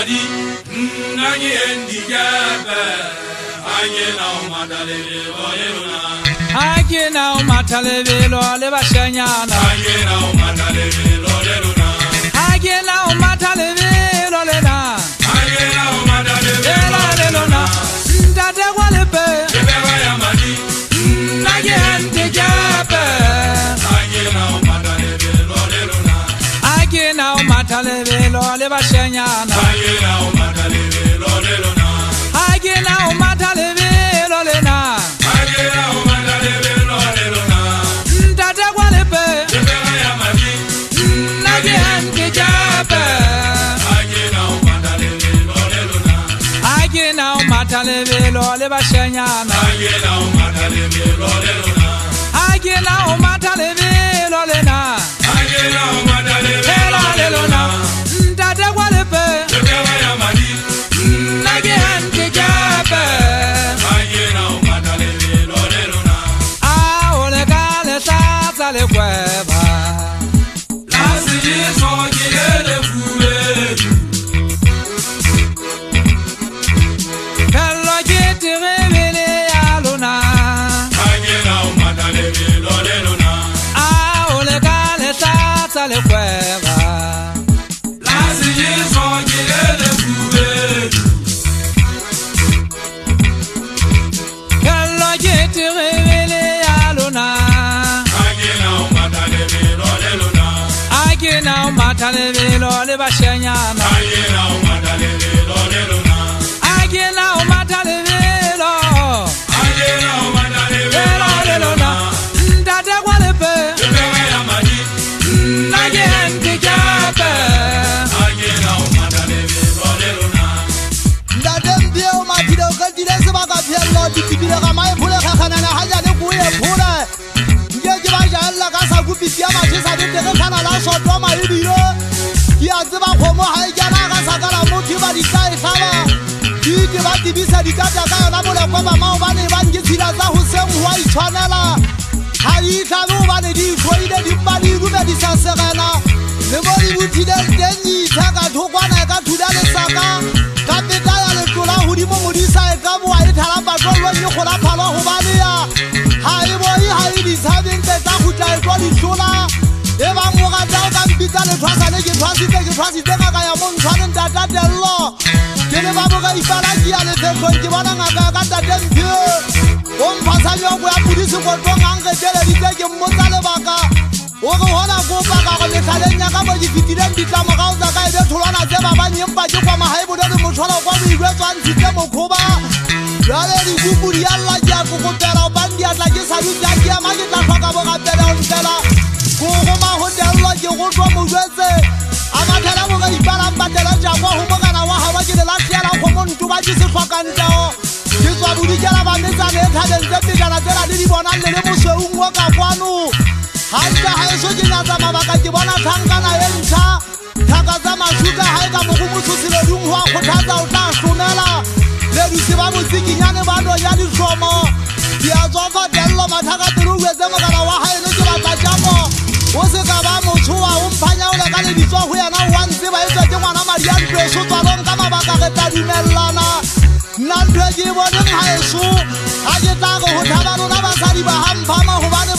hadi nagi endi jabe agena umatalebelo lelona agena umatalebelo le bashanyana agena umatalebelo lelona agena umatalebelo lena agena umatalebelo lelona ndade kwalepe beba ya madi nagi endi jabe agena umatalebelo lelona agena umatalebelo le bashanyana agena umatalebelo lelona agena umatalebelo lena agena umatalebelo lelona ndade kwalepe beba ya madi nagi endi jabe agena umatalebelo lelona agena umatalebelo le bashanyana agena umatalebelo lelona agena umatalebelo lena agena umatalebelo lelona ndade kwalepe beba ya madi nagi endi jabe agena umatalebelo lelona ole kale tlatsa le kweba lasiso kilele fuledu hello kitirebele ya lona agena umatalebelo lelona ole kale tlatsa le kweba lasiso kilele fuledu hello kitirebele ya lona agena umatalebelo lelona agena umatalebelo le bashanyana agena umatalebelo lelona agena umatalebelo agena umatalebelo lelona ndade kwalepe beba ya madi nagi endi jabe agena umatalebelo lelona ndadembie o matile o kadile sebaka phello ditibile ga mai phole ga khanana ha ja le kuye phole ye ke ba jalla ka sa kupitsia mathe sa de tege khana la sotwa maibile ke a tseba khomo ha e jana ka sa kala mothi ba di sai khaba di ke ba tibisa di tata ka na mole kwa ba mao ba ne ba ngitsila tsa ho seng hwa itshwanela ha di tlano ba ne di khoile di ba di rume di sa serena le mo di buthile teni thaka thokwana ka thuda le saka ka peta ya le tlola hodimo modisa e ka boa e thala patlolo le gola phalo ho ba le ya ha e boi ha e di tshabeng tsa khutla e tlo di tlola e ba mo ga tsa ka mpitsa le thwasa le ke thwasitse ka ya mo ntshwane ntata dello ke le ba mo ga ipala ke ya le tsekgo ke bona ngaka ka tate mphe o mphasa nyongo ya pudisi go tlong ang ke tele di ke mmotsa le baka o go hona go baka go methaleng ya ka mo di fitileng ditlamo ga o tsa ka e be tholwana tse ba ba nyempa ke kwa mahaibo le mo tshola kwa mo igwetswang tse mo khoba jale di buburi ya la ja go go tera bandi atla ke sa di ja ke ma ke tla tlhoka bo ga tela o ntela go go ma ho delwa ke go tswa mo jwetse a ma thela mo ga ipala patela ja kwa ho mo kana wa ha ba ke le la tsela go mo ntuba ke se tlhokang tao ke tswa budi ke la ba metsa le thabeng tse pejana tsela di bona le le mo seung wa ka kwano hanta ha eso ke nyatsa mabaka ke bona thankana e ntsha thaka tsa mashuka ha e ka mo go motsosile dung hwa go thatsa o tla hlonela le di se ba motsikinyane ba no ya di hlomo dia tsofa dello mathaka turu wetse mo kana wa ha ene ke batla jamo o se ka ba motshoa o mphanya o le ka le ditso go yana wa ntse ba etsa ke ngwana maria ntwe so tswalong ka mabaka ge ta dumellana nna ntwe ke boneng ha eso ha ke tla go thaba rona basadi ba hampha ma go bane